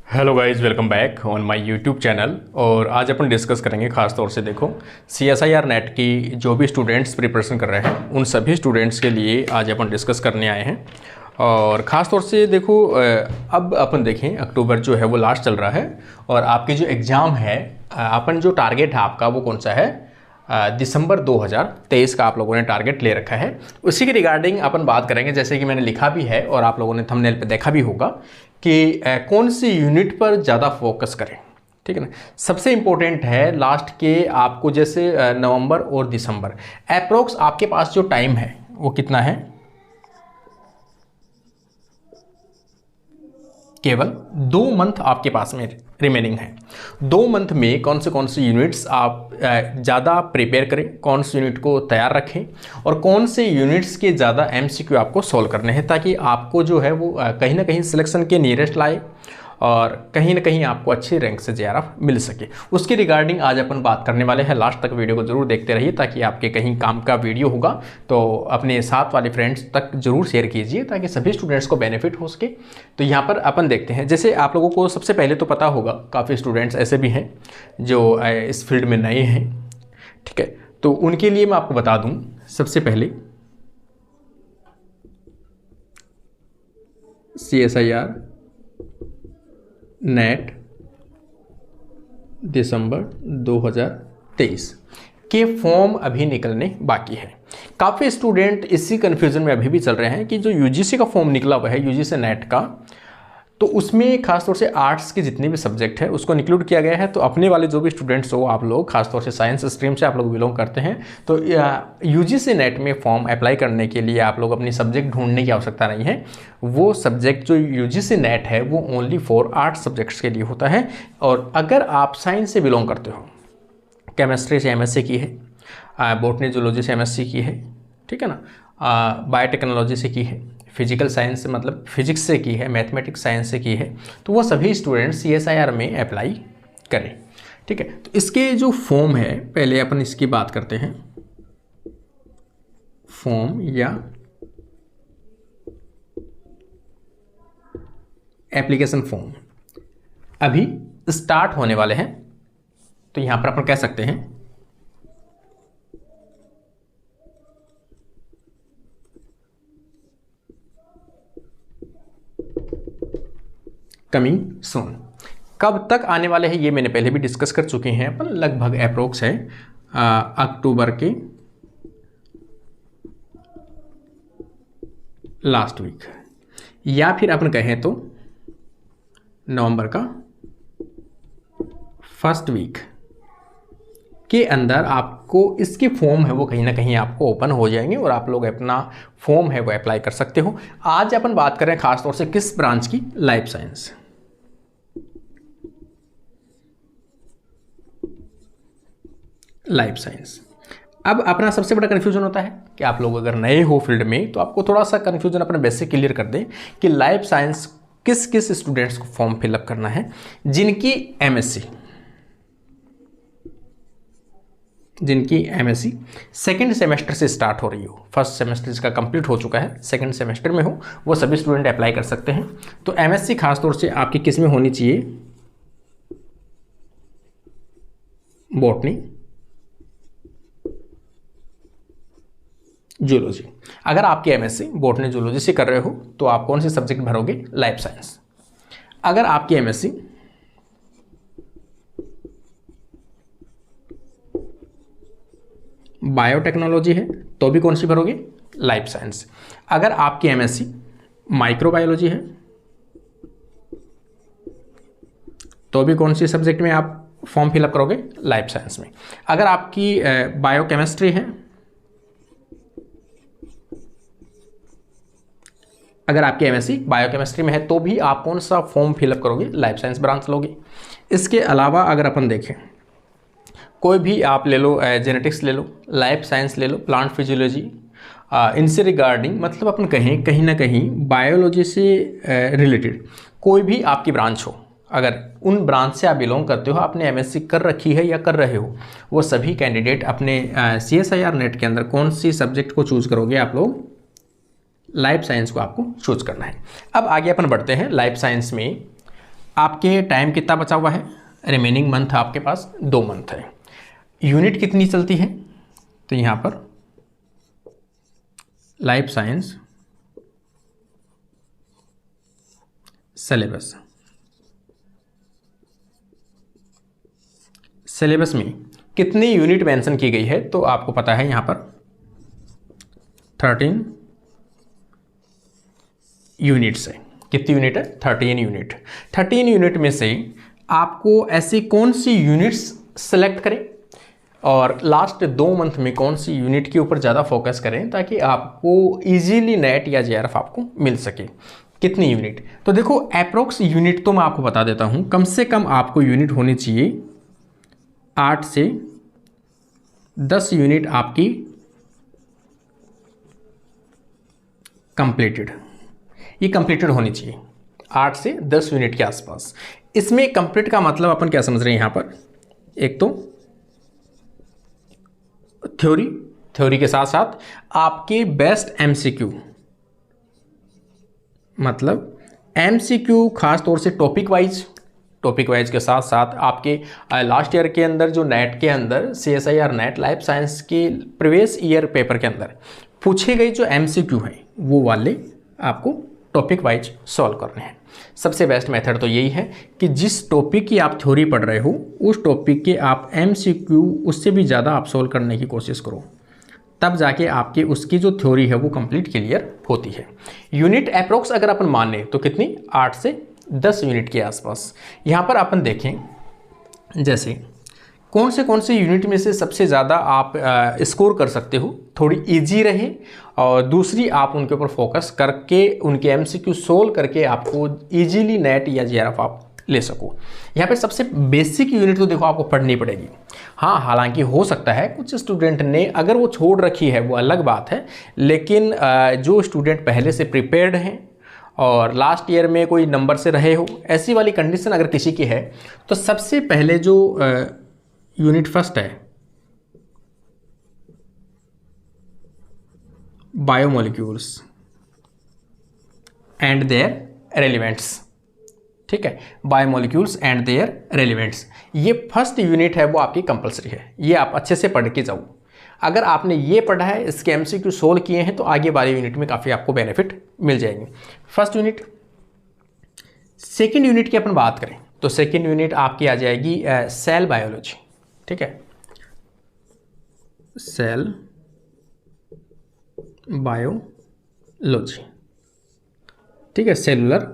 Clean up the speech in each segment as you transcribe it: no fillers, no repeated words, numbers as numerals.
Hello guys, welcome back on my YouTube channel. और आज अपन discuss करेंगे खास तौर से देखो CSIR नेट की जो भी स्टूडेंट्स प्रिपरेशन कर रहे हैं उन सभी स्टूडेंट्स के लिए आज अपन डिस्कस करने आए हैं। और ख़ास तौर से देखो अब अपन देखें अक्टूबर जो है वो लास्ट चल रहा है और आपकी जो एग्ज़ाम है अपन जो टारगेट है आपका वो कौन सा है, दिसंबर 2023 का आप लोगों ने टारगेट ले रखा है। उसी के रिगार्डिंग अपन बात करेंगे, जैसे कि मैंने लिखा भी है और आप लोगों ने थंबनेल पे देखा भी होगा कि कौन सी यूनिट पर ज़्यादा फोकस करें। ठीक है ना, सबसे इम्पोर्टेंट है लास्ट के आपको जैसे नवंबर और दिसंबर अप्रोक्स आपके पास जो टाइम है वो कितना है, केवल 2 मंथ आपके पास में रिमेनिंग है। 2 मंथ में कौन से यूनिट्स आप ज़्यादा प्रिपेयर करें, कौन से यूनिट को तैयार रखें और कौन से यूनिट्स के ज़्यादा MCQ आपको सॉल्व करने हैं, ताकि आपको जो है वो कहीं ना कहीं सिलेक्शन के नियरेस्ट लाए और कहीं ना कहीं आपको अच्छे रैंक से JRF मिल सके। उसके रिगार्डिंग आज अपन बात करने वाले हैं। लास्ट तक वीडियो को जरूर देखते रहिए ताकि आपके कहीं काम का वीडियो होगा तो अपने साथ वाले फ्रेंड्स तक जरूर शेयर कीजिए ताकि सभी स्टूडेंट्स को बेनिफिट हो सके। तो यहाँ पर अपन देखते हैं, जैसे आप लोगों को सबसे पहले तो पता होगा काफ़ी स्टूडेंट्स ऐसे भी हैं जो इस फील्ड में नए हैं। ठीक है, तो उनके लिए मैं आपको बता दूँ, सबसे पहले CSIR नेट दिसंबर 2023 के फॉर्म अभी निकलने बाकी है। काफ़ी स्टूडेंट इसी कन्फ्यूज़न में अभी भी चल रहे हैं कि जो UGC का फॉर्म निकला हुआ है, UGC नेट का, तो उसमें खासतौर से आर्ट्स के जितने भी सब्जेक्ट है उसको इंक्लूड किया गया है। तो अपने वाले जो भी स्टूडेंट्स हो, आप लोग खासतौर से साइंस स्ट्रीम से आप लोग बिलोंग करते हैं, तो UGC नेट में फॉर्म अप्लाई करने के लिए आप लोग अपनी सब्जेक्ट ढूंढने की आवश्यकता नहीं है। वो सब्जेक्ट जो UGC नेट है वो ओनली फॉर आर्ट्स सब्जेक्ट्स के लिए होता है। और अगर आप साइंस से बिलोंग करते हो, केमिस्ट्री से MSc की है, बॉटनी जूलॉजी से MSc की है, ठीक है ना, बायोटेक्नोलॉजी से की है, फिजिकल साइंस से मतलब फिजिक्स से की है, मैथमेटिक्स साइंस से की है, तो वो सभी स्टूडेंट्स CSIR में अप्लाई करें। ठीक है, तो इसके जो फॉर्म है पहले अपन इसकी बात करते हैं। फॉर्म या एप्लीकेशन फॉर्म अभी स्टार्ट होने वाले हैं, तो यहां पर अपन कह सकते हैं कमिंग सून। कब तक आने वाले हैं ये मैंने पहले भी डिस्कस कर चुके हैं अपन, लगभग अप्रोक्स है अक्टूबर के लास्ट वीक या फिर अपन कहें तो नवंबर का फर्स्ट वीक के अंदर आपको इसके फॉर्म है वो कहीं ना कहीं आपको ओपन हो जाएंगे और आप लोग अपना फॉर्म है वो अप्लाई कर सकते हो। आज अपन बात करें खासतौर से किस ब्रांच की, लाइफ साइंस। Life science. अब अपना सबसे बड़ा कन्फ्यूजन होता है कि आप लोग अगर नए हो फील्ड में तो आपको थोड़ा सा कन्फ्यूजन अपना बेसिक क्लियर कर दें कि लाइफ साइंस किस किस स्टूडेंट्स को फॉर्म फिलअप करना है, जिनकी MSc सेकेंड सेमेस्टर से स्टार्ट हो रही हो। फर्स्ट सेमेस्टर इसका कंप्लीट हो चुका है, सेकेंड सेमेस्टर में हो, वो सभी स्टूडेंट अप्लाई कर सकते हैं। तो MSc खासतौर से आपकी किस में होनी चाहिए, बॉटनी जूलॉजी। अगर आपकी MSc बॉटनी जूलॉजी से कर रहे हो तो आप कौन से सब्जेक्ट भरोगे, लाइफ साइंस। अगर आपकी MSc बायोटेक्नोलॉजी है तो भी कौन सी भरोगे, लाइफ साइंस। अगर आपकी MSc माइक्रोबायोलॉजी है तो भी कौन सी सब्जेक्ट में आप फॉर्म फिलअप करोगे, लाइफ साइंस में। अगर आपकी बायोकेमिस्ट्री है, अगर आपकी MSc बायोकेमिस्ट्री में है तो भी आप कौन सा फॉर्म फिलअप करोगे, लाइफ साइंस ब्रांच लोगे। इसके अलावा अगर अपन देखें, कोई भी आप ले लो, जेनेटिक्स ले लो, लाइफ साइंस ले लो, प्लांट फिजियोलॉजी, इनसे रिगार्डिंग मतलब अपन कहें कहीं ना कहीं बायोलॉजी से रिलेटेड कोई भी आपकी ब्रांच हो, अगर उन ब्रांच से आप बिलोंग करते हो, आपने MSc कर रखी है या कर रहे हो, वो सभी कैंडिडेट अपने CSIR नेट के अंदर कौन सी सब्जेक्ट को चूज़ करोगे, आप लोग लाइफ साइंस को आपको चूज करना है। अब आगे अपन बढ़ते हैं। लाइफ साइंस में आपके टाइम कितना बचा हुआ है, रिमेनिंग मंथ आपके पास 2 मंथ है। यूनिट कितनी चलती है, तो यहाँ पर लाइफ साइंस सिलेबस, सिलेबस में कितनी यूनिट मेंशन की गई है, तो आपको पता है यहाँ पर 13 यूनिट्स है। कितनी यूनिट है, 13 यूनिट। 13 यूनिट में से आपको ऐसी कौन सी यूनिट्स सेलेक्ट करें और लास्ट 2 मंथ में कौन सी यूनिट के ऊपर ज़्यादा फोकस करें ताकि आपको इजीली नेट या जेआरएफ आपको मिल सके। कितनी यूनिट, तो देखो अप्रोक्स यूनिट तो मैं आपको बता देता हूँ, कम से कम आपको यूनिट होनी चाहिए 8 से 10 यूनिट आपकी कंप्लीटेड, ये कंप्लीटेड होनी चाहिए 8 से 10 यूनिट के आसपास। इसमें कंप्लीट का मतलब अपन क्या समझ रहे हैं यहाँ पर, एक तो थ्योरी के साथ साथ आपके बेस्ट एमसीक्यू, मतलब एमसीक्यू खास तौर से टॉपिक वाइज के साथ साथ आपके लास्ट ईयर के अंदर जो नेट के अंदर CSIR नेट लाइफ साइंस के प्रीवियस ईयर पेपर के अंदर पूछे गए जो एमसीक्यू हैं वो वाले आपको टॉपिक वाइज सॉल्व करने हैं। सबसे बेस्ट मेथड तो यही है कि जिस टॉपिक की आप थ्योरी पढ़ रहे हो उस टॉपिक के आप एमसीक्यू उससे भी ज़्यादा आप सॉल्व करने की कोशिश करो, तब जाके आपकी उसकी जो थ्योरी है वो कंप्लीट क्लियर होती है। यूनिट अप्रोक्स अगर अपन माने तो कितनी, 8 से 10 यूनिट के आसपास। यहाँ पर अपन देखें जैसे कौन से यूनिट में से सबसे ज़्यादा आप स्कोर कर सकते हो, थोड़ी इजी रहे, और दूसरी आप उनके ऊपर फोकस करके उनके एमसीक्यू सोल्व करके आपको इजीली नेट या जेआरएफ आप ले सको। यहाँ पे सबसे बेसिक यूनिट तो देखो आपको पढ़नी पड़ेगी। हाँ, हालांकि हो सकता है कुछ स्टूडेंट ने अगर वो छोड़ रखी है वो अलग बात है, लेकिन जो स्टूडेंट पहले से प्रिपेयर्ड हैं और लास्ट ईयर में कोई नंबर से रहे हो, ऐसी वाली कंडीशन अगर किसी की है तो सबसे पहले जो यूनिट फर्स्ट है बायोमोलिक्यूल्स एंड देयर रेलिवेंट्स, ठीक है, बायोमोलिक्यूल्स एंड देयर रेलिवेंट्स, ये फर्स्ट यूनिट है वो आपकी कंपलसरी है, ये आप अच्छे से पढ़ के जाओ। अगर आपने ये पढ़ा है, इसके एमसीक्यू सोल्व किए हैं, तो आगे वाले यूनिट में काफ़ी आपको बेनिफिट मिल जाएंगे। First unit. सेकेंड यूनिट की अपन बात करें तो सेकेंड यूनिट आपकी आ जाएगी सेल बायोलॉजी, ठीक है, सेल बायोलॉजी, ठीक है, सेलुलर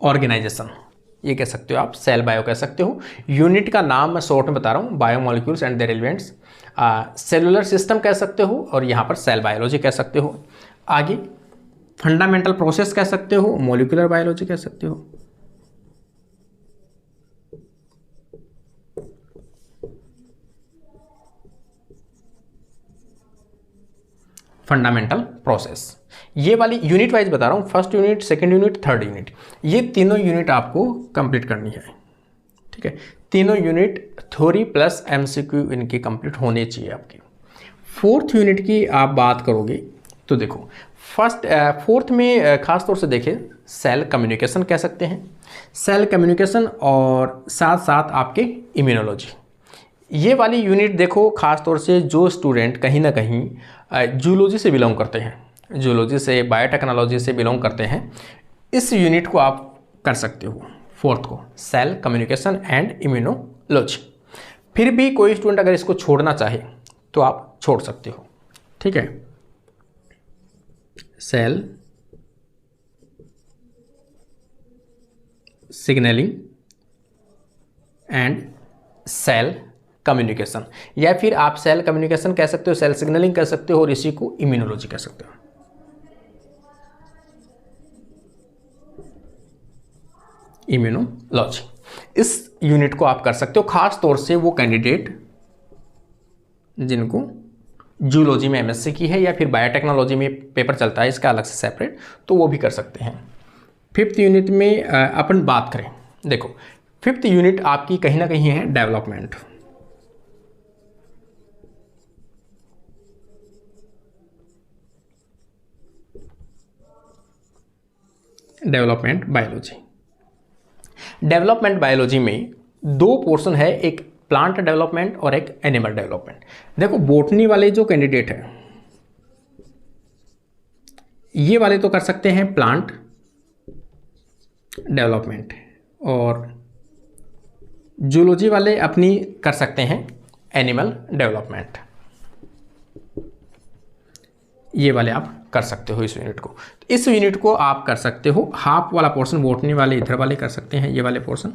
ऑर्गेनाइजेशन ये कह सकते हो आप, सेल बायो कह सकते हो। यूनिट का नाम मैं शॉर्ट में बता रहा हूँ, biomolecules and their elements, cellular system कह सकते हो, और यहाँ पर सेल बायोलॉजी कह सकते हो। आगे फंडामेंटल प्रोसेस कह सकते हो, मॉलिक्यूलर बायोलॉजी कह सकते हो। फंडामेंटल प्रोसेस, ये वाली यूनिट वाइज बता रहा हूँ, first unit, second unit, third unit, ये तीनों यूनिट आपको कंप्लीट करनी है, ठीक है। तीनों यूनिट थ्योरी प्लस एमसीक्यू इनकी कंप्लीट होनी चाहिए आपकी। फोर्थ यूनिट की आप बात करोगे तो देखो फोर्थ में खास तौर से देखें सेल कम्युनिकेशन कह सकते हैं, सेल कम्युनिकेशन और साथ साथ आपके इम्यूनोलॉजी। ये वाली यूनिट देखो खास तौर से जो स्टूडेंट कहीं ना कहीं जूलॉजी से बिलोंग करते हैं, जूलॉजी से, बायोटेक्नोलॉजी से बिलोंग करते हैं, इस यूनिट को आप कर सकते हो, फोर्थ को, सेल कम्युनिकेशन एंड इम्यूनोलॉजी। फिर भी कोई स्टूडेंट अगर इसको छोड़ना चाहे तो आप छोड़ सकते हो, ठीक है। Cell signalling and cell communication, या फिर आप सेल कम्युनिकेशन कह सकते हो, सेल सिग्नलिंग कह सकते हो, और इसी को इम्यूनोलॉजी कह सकते हो। इम्यूनोलॉजी, इस यूनिट को आप कर सकते हो, खास तौर से वो कैंडिडेट जिनको जूलॉजी में एमएससी की है या फिर बायोटेक्नोलॉजी में पेपर चलता है इसका अलग से सेपरेट, तो वो भी कर सकते हैं। फिफ्थ यूनिट में अपन बात करें, देखो फिफ्थ यूनिट आपकी कहीं ना कहीं है development, development biology. Development biology में दो पोर्शन है, एक प्लांट डेवलपमेंट और एक एनिमल डेवलपमेंट। देखो बोटनी वाले जो कैंडिडेट है ये वाले तो कर सकते हैं प्लांट डेवलपमेंट, और जूलॉजी वाले अपनी कर सकते हैं एनिमल डेवलपमेंट। ये वाले आप कर सकते हो इस यूनिट को। तो इस यूनिट को आप कर सकते हो, हाफ वाला पोर्शन बोटनी वाले इधर वाले कर सकते हैं, ये वाले पोर्शन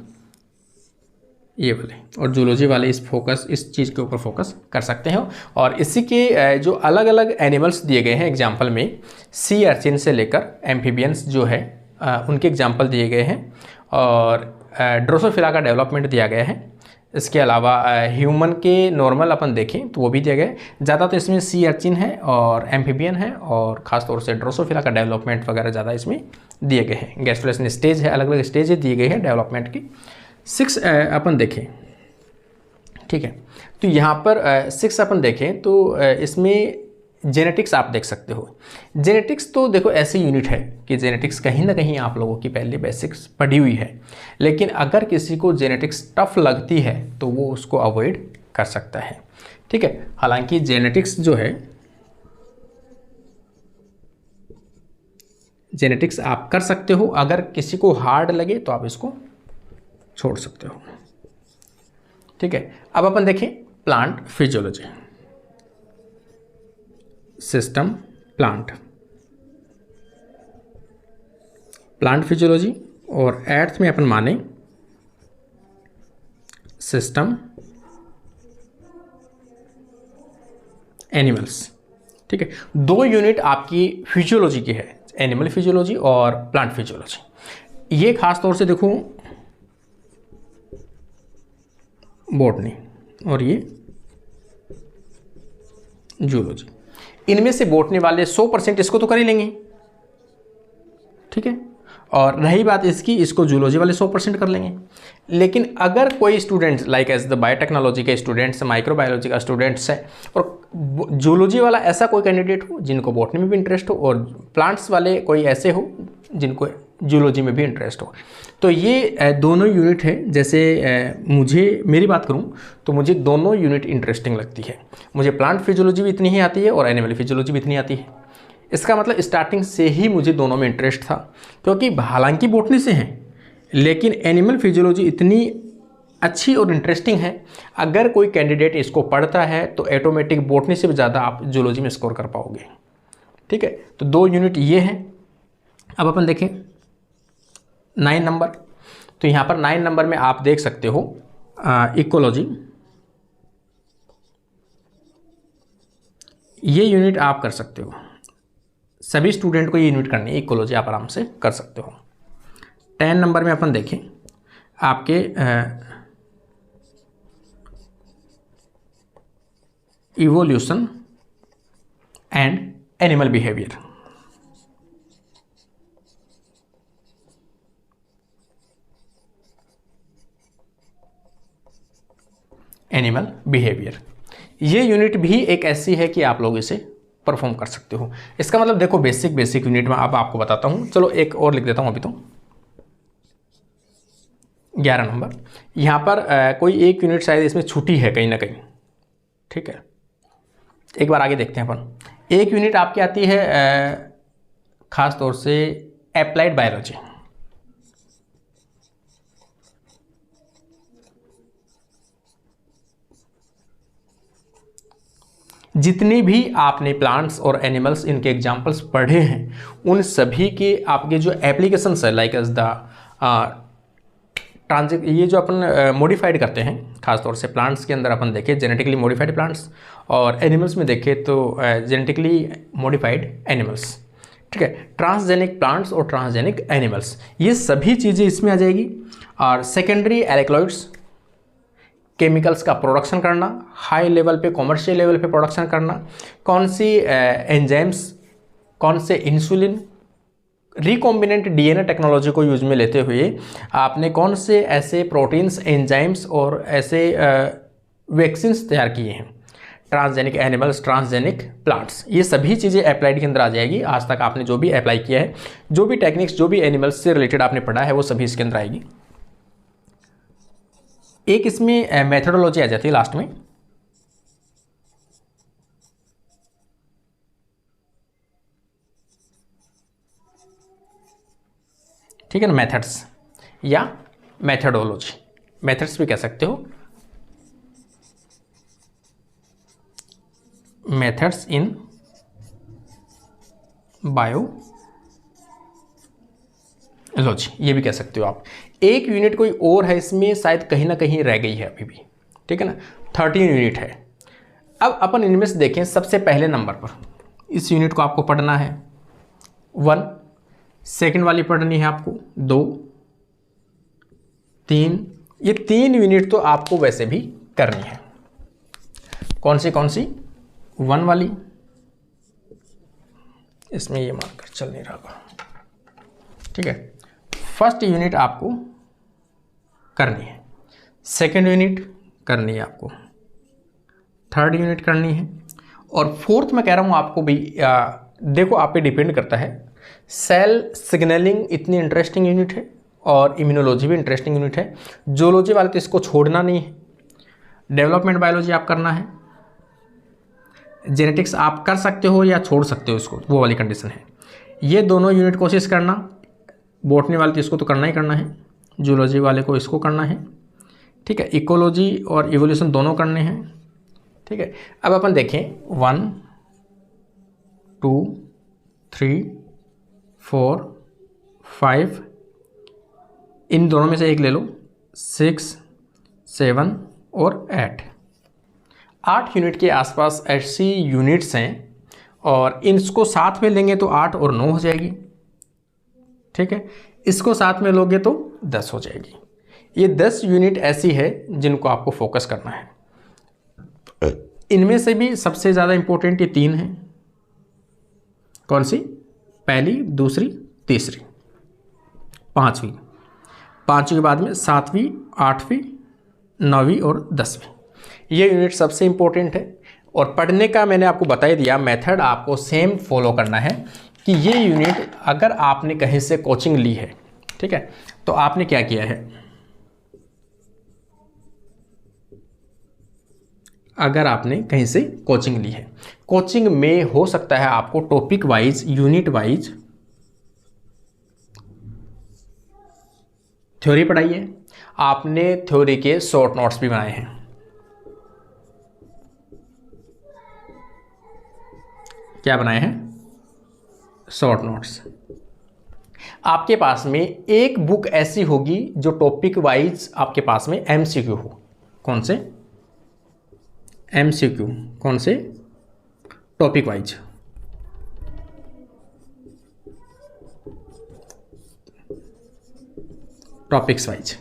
ये वाले, और जूलॉजी वाले इस चीज़ के ऊपर फोकस कर सकते हो। और इसी के जो अलग अलग एनिमल्स दिए गए हैं एग्जाम्पल में, सी अर्चिन से लेकर एम्फीबियंस जो है उनके एग्जाम्पल दिए गए हैं, और ड्रोसोफिला का डेवलपमेंट दिया गया है। इसके अलावा ह्यूमन के नॉर्मल अपन देखें तो वो भी दिया गया है। ज़्यादा तो इसमें सी अर्चिन है और एम्फीबियन है, और ख़ासतौर से ड्रोसोफिला का डेवलपमेंट वगैरह ज़्यादा इसमें दिए गए हैं। गैस्ट्रोलेशन स्टेज है, अलग अलग स्टेज दिए गए हैं डेवलपमेंट की। 6 अपन देखें, ठीक है, तो यहाँ पर 6 अपन देखें तो इसमें जेनेटिक्स आप देख सकते हो। जेनेटिक्स तो देखो ऐसी यूनिट है कि जेनेटिक्स कहीं ना कहीं आप लोगों की पहले बेसिक्स पढ़ी हुई है, लेकिन अगर किसी को जेनेटिक्स टफ लगती है तो वो उसको अवॉइड कर सकता है, ठीक है। हालांकि जेनेटिक्स जो है, जेनेटिक्स आप कर सकते हो, अगर किसी को हार्ड लगे तो आप इसको छोड़ सकते हो, ठीक है। अब अपन देखें plant physiology, system plant physiology, और 8th में अपन माने सिस्टम एनिमल्स, ठीक है। 2 यूनिट आपकी फिजियोलॉजी की है, एनिमल फिजियोलॉजी और प्लांट फिजियोलॉजी। ये खास तौर से देखो बॉटनी और ये जूलॉजी, इनमें से बॉटनी वाले 100% इसको तो कर ही लेंगे, ठीक है। और रही बात इसकी, इसको जूलॉजी वाले 100% कर लेंगे। लेकिन अगर कोई students like as the biotechnology के स्टूडेंट्स, माइक्रोबायोलॉजी का स्टूडेंट्स है, और जूलॉजी वाला ऐसा कोई कैंडिडेट हो जिनको बॉटनी में भी इंटरेस्ट हो, और प्लांट्स वाले कोई ऐसे हो जिनको जूलॉजी में भी इंटरेस्ट हो, तो ये दोनों यूनिट है। जैसे मेरी बात करूं तो मुझे दोनों यूनिट इंटरेस्टिंग लगती है। मुझे प्लांट फिजियोलॉजी भी इतनी ही आती है और एनिमल फिजियोलॉजी भी इतनी आती है। इसका मतलब स्टार्टिंग से ही मुझे दोनों में इंटरेस्ट था, क्योंकि हालांकि बॉटनी से हैं, लेकिन एनिमल फिजियोलॉजी इतनी अच्छी और इंटरेस्टिंग है, अगर कोई कैंडिडेट इसको पढ़ता है तो ऑटोमेटिक बॉटनी से भी ज़्यादा आप जूलॉजी में स्कोर कर पाओगे, ठीक है। तो 2 यूनिट ये हैं। अब अपन देखें 9 नंबर, तो यहाँ पर 9 नंबर में आप देख सकते हो इकोलॉजी। ये यूनिट आप कर सकते हो, सभी स्टूडेंट को ये यूनिट करनी है, इकोलॉजी आप आराम से कर सकते हो। 10 नंबर में अपन देखें आपके evolution and animal behaviour. Animal behaviour, ये यूनिट भी एक ऐसी है कि आप लोग इसे परफॉर्म कर सकते हो। इसका मतलब देखो बेसिक यूनिट में अब आपको बताता हूँ। चलो एक और लिख देता हूँ अभी तो। 11 नंबर, यहाँ पर कोई एक यूनिट शायद इसमें छुट्टी है कहीं ना कहीं, ठीक है। एक बार आगे देखते हैं अपन। एक यूनिट आपकी आती है खास तौर से एप्लाइड बायोलॉजी। जितनी भी आपने प्लांट्स और एनिमल्स इनके एग्जाम्पल्स पढ़े हैं, उन सभी के आपके जो एप्लीकेशंस है लाइक एज द ये जो अपन मॉडिफाइड करते हैं, खासतौर से प्लांट्स के अंदर अपन देखें जेनेटिकली मॉडिफाइड प्लांट्स, और एनिमल्स में देखें तो जेनेटिकली मॉडिफाइड एनिमल्स, ठीक है। ट्रांसजेनिक प्लांट्स और ट्रांसजेनिक एनिमल्स, ये सभी चीज़ें इसमें आ जाएगी। और सेकेंडरी एलेक्लॉइड्स, केमिकल्स का प्रोडक्शन करना, हाई लेवल पे कॉमर्शियल लेवल पे प्रोडक्शन करना, कौन सी एंजाइम्स, कौन से इंसुलिन, रिकॉम्बिनेंट डीएनए टेक्नोलॉजी को यूज में लेते हुए आपने कौन से ऐसे प्रोटीन्स, एंजाइम्स और ऐसे वैक्सीन्स तैयार किए हैं, ट्रांसजेनिक एनिमल्स, ट्रांसजेनिक प्लांट्स, ये सभी चीज़ें अप्लाइड के अंदर आ जाएगी। आज तक आपने जो भी अप्लाई किया है, जो भी टेक्निक्स, जो भी एनिमल्स से रिलेटेड आपने पढ़ा है, वो सभी इसके अंदर आएगी। एक इसमें मेथोडोलॉजी आ जाती है लास्ट में, ठीक है ना, मेथड्स या मेथोडोलॉजी, मेथड्स भी कह सकते हो, मेथड्स इन बायोलॉजी ये भी कह सकते हो आप। एक यूनिट कोई और है इसमें, शायद कहीं ना कहीं रह गई है अभी भी, ठीक है ना, 13 यूनिट है। अब अपन इनमें से देखें, सबसे पहले नंबर पर इस यूनिट को आपको पढ़ना है 1, सेकंड वाली पढ़नी है आपको 2, 3, ये 3 यूनिट तो आपको वैसे भी करनी है। कौन सी 1 वाली, इसमें ये मार्कर चल नहीं रहा, ठीक है। फर्स्ट यूनिट आपको करनी है, सेकंड यूनिट करनी है आपको, थर्ड यूनिट करनी है, और फोर्थ में कह रहा हूँ आपको भी देखो आप पे डिपेंड करता है। सेल सिग्नलिंग इतनी इंटरेस्टिंग यूनिट है और इम्यूनोलॉजी भी इंटरेस्टिंग यूनिट है। जूलॉजी वाले तो इसको छोड़ना नहीं है। डेवलपमेंट बायोलॉजी आप करना है, जेनेटिक्स आप कर सकते हो या छोड़ सकते हो इसको, वो वाली कंडीशन है। ये दोनों यूनिट कोशिश करना, बॉटनी वाले तो इसको तो करना ही करना है, जूलॉजी वाले को इसको करना है, ठीक है। इकोलॉजी और इवोल्यूशन दोनों करने हैं, ठीक है। अब अपन देखें 1, 2, 3, 4, 5, इन दोनों में से एक ले लो, 6, 7 और 8 यूनिट के आसपास ऐसी यूनिट्स हैं, और इनको साथ में लेंगे तो 8 और 9 हो जाएगी, ठीक है। इसको साथ में लोगे तो 10 हो जाएगी। ये 10 यूनिट ऐसी है जिनको आपको फोकस करना है। इनमें से भी सबसे ज़्यादा इंपॉर्टेंट ये 3 हैं। कौन सी? पहली, दूसरी, तीसरी, पांचवी के बाद में 7वीं, 8वीं, 9वीं और 10वीं। ये यूनिट सबसे इंपॉर्टेंट है, और पढ़ने का मैंने आपको बता ही दिया, मेथड आपको सेम फॉलो करना है कि ये यूनिट अगर आपने कहीं से कोचिंग ली है, ठीक है, तो आपने क्या किया है, अगर आपने कहीं से कोचिंग ली है, कोचिंग में हो सकता है आपको topic wise, unit wise theory पढ़ाई है, आपने थ्योरी के शॉर्ट नोट्स भी बनाए हैं। क्या बनाए हैं? Short notes. आपके पास में एक बुक ऐसी होगी जो टॉपिक वाइज आपके पास में एमसीक्यू हो। कौन से? एमसीक्यू। कौन से? Topic wise. टॉपिक्स वाइज,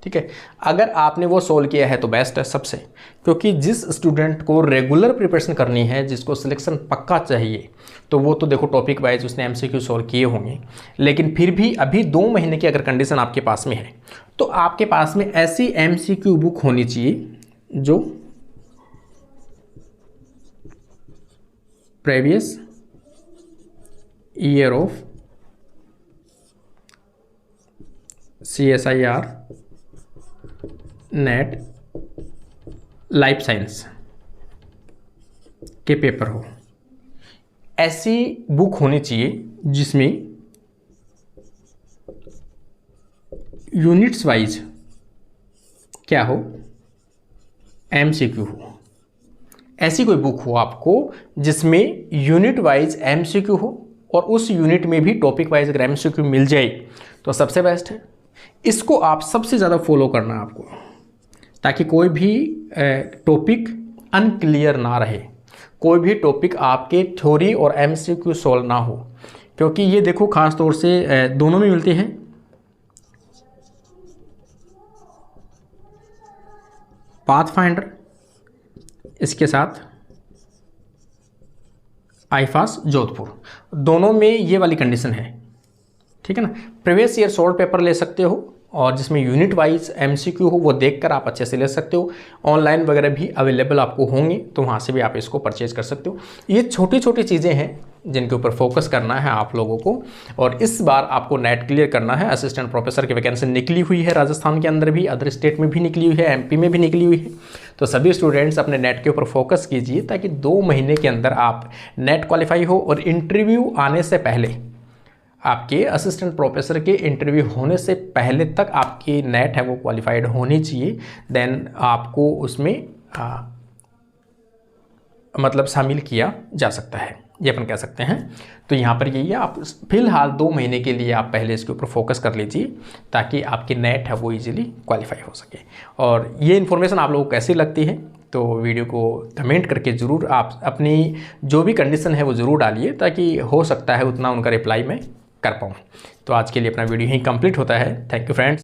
ठीक है। अगर आपने वो सोल्व किया है तो बेस्ट है सबसे, क्योंकि जिस स्टूडेंट को रेगुलर प्रिपरेशन करनी है, जिसको सिलेक्शन पक्का चाहिए, तो वो तो देखो टॉपिक वाइज उसने एमसीक्यू सोल्व किए होंगे। लेकिन फिर भी अभी 2 महीने की अगर कंडीशन आपके पास में है, तो आपके पास में ऐसी एमसीक्यू बुक होनी चाहिए जो previous year of CSIR net life science के पेपर हो। ऐसी बुक होनी चाहिए जिसमें यूनिट्स वाइज क्या हो, एमसीक्यू हो। ऐसी कोई बुक हो आपको जिसमें यूनिट वाइज एमसीक्यू हो, और उस यूनिट में भी टॉपिक वाइज अगर एमसीक्यू मिल जाए तो सबसे बेस्ट है। इसको आप सबसे ज़्यादा फॉलो करना आपको, ताकि कोई भी टॉपिक अनक्लियर ना रहे, कोई भी टॉपिक आपके थ्योरी और एमसीक्यू सॉल्व ना हो। क्योंकि ये देखो खास तौर से दोनों में मिलते हैं। पाथफाइंडर, इसके साथ आईफास जोधपुर, दोनों में ये वाली कंडीशन है, ठीक है ना। प्रीवियस ईयर सॉल्व पेपर ले सकते हो, और जिसमें यूनिट वाइज एमसीक्यू हो वो देखकर आप अच्छे से ले सकते हो। ऑनलाइन वगैरह भी अवेलेबल आपको होंगे, तो वहाँ से भी आप इसको परचेज कर सकते हो। ये छोटी छोटी चीज़ें हैं जिनके ऊपर फोकस करना है आप लोगों को। और इस बार आपको नेट क्लियर करना है। असिस्टेंट प्रोफेसर की वैकेंसी निकली हुई है राजस्थान के अंदर भी, अदर स्टेट में भी निकली हुई है, एमपी में भी निकली हुई है। तो सभी स्टूडेंट्स अपने नेट के ऊपर फोकस कीजिए ताकि 2 महीने के अंदर आप नेट क्वालिफाई हो और इंटरव्यू आने से पहले, आपके असिस्टेंट प्रोफेसर के इंटरव्यू होने से पहले तक आपकी नेट है वो क्वालिफाइड होनी चाहिए। देन आपको उसमें मतलब शामिल किया जा सकता है, ये अपन कह सकते हैं। तो यहाँ पर यही है, आप फिलहाल 2 महीने के लिए आप पहले इसके ऊपर फोकस कर लीजिए ताकि आपकी नेट है वो इजीली क्वालिफाई हो सके। और ये इन्फॉर्मेशन आप लोगों को कैसी लगती है तो वीडियो को कमेंट करके ज़रूर आप अपनी जो भी कंडीशन है वो ज़रूर डालिए, ताकि हो सकता है उतना उनका रिप्लाई मैं कर पाऊँ। तो आज के लिए अपना वीडियो यहीं कंप्लीट होता है। Thank you friends.